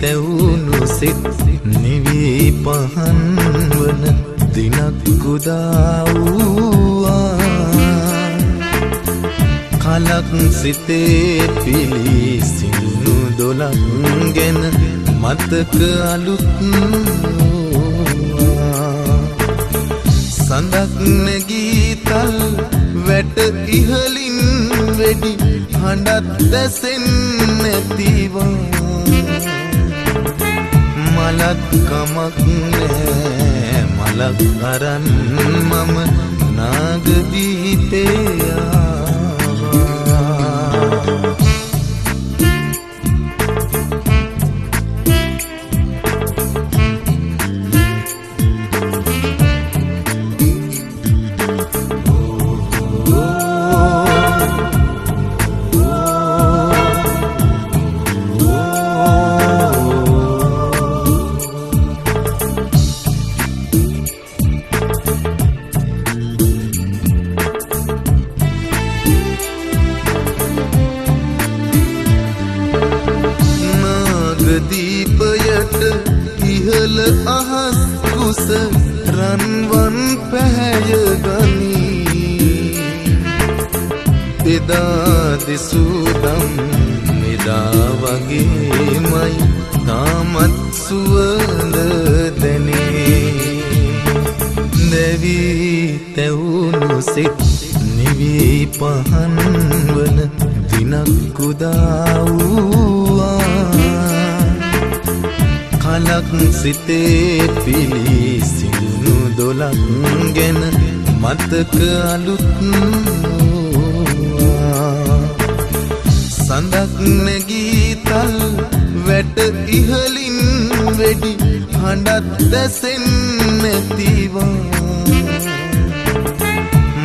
තැවුණු සිත් නිවී පහන් වන දිනක් උදා වූවා. කලක් සිතේ පිලිසිඳුණු දොලක් ගැන මතක අලුත් වූවා. සඳක් නැගී තල් වැට ඉහලින් වෙඩි හඬත් දැසෙන්නේ නැතිවා. මලක් කමක් නෑ මලක් අරන් මම නාගදීපේ ආවා. දීපයට ඉහළ අහස් කුස රන්වන් පැහැය ගනී. එදා දිසුදම් එදා වගේමයි තාමත් සුවඳ දැනේ. දැවී තැවුණු සිත් නිවී පහන් වන දිනක් උදා වූවා. කලක් සිතේ පිලිසිඳුණු දොලක් ගැන මතක අලුත් වූවා. සඳක් නැගී තල් වැට ඉහලින් වෙඩි හඬත් දැසෙන්නේ නැතිවා.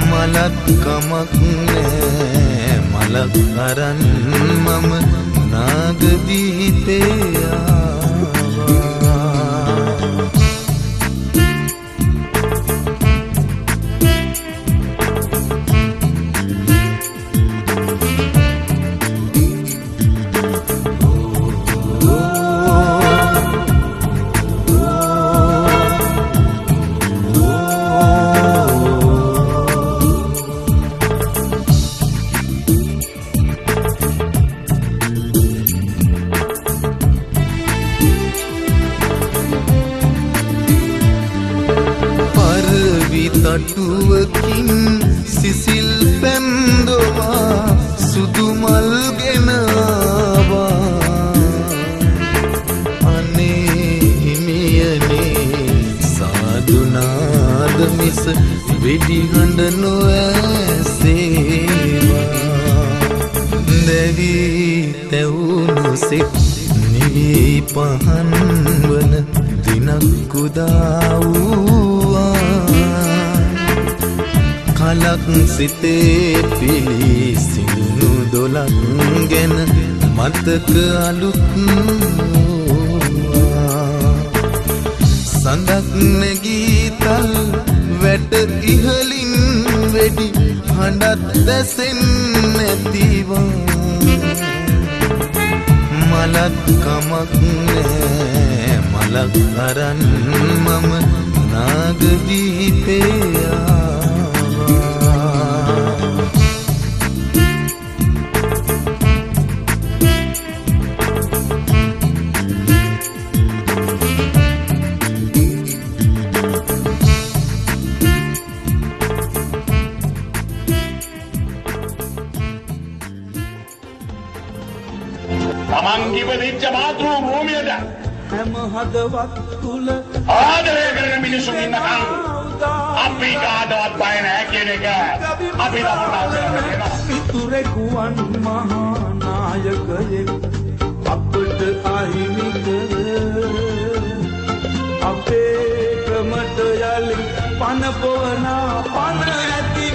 මලක් කමක් නෑ මලක් අරන් මම නාගදීපේ තටුවකින් සිසිල් පැන්දවා සුදු මල් ගෙනාවා. අනේ හිමියනේ සාදුනාද මිස වෙඩි හඬ නොඇසේවා. දැවී තැවුණු සිත් නිවී පහන් වන දිනක් උදා වූවා. කලක් සිතේ පිලිසිඳුණු දොලක් ගැන මතක අලුත් වූවා. සඳක් නැගී තල් වැට ඉහලින් වෙඩි හඬත් දැසෙන්නේ නැතිවා. මලක් කමක් නෑ මලක් අරන් මම නාගදීපේ ඉපදිච්ච මාතෘ භූමියට හැම හදවත් තුල ආදරය කරන මිනිසුන් ඉන්නකම් අපි කාටවත් බය නැහැ කියන එක අපි දන්නවා. පිටුරෙකුවන් මහා නායකයෙක් අපට අහිමි කර අපේ ක්‍රමට යලි පන පොවන පන ඇති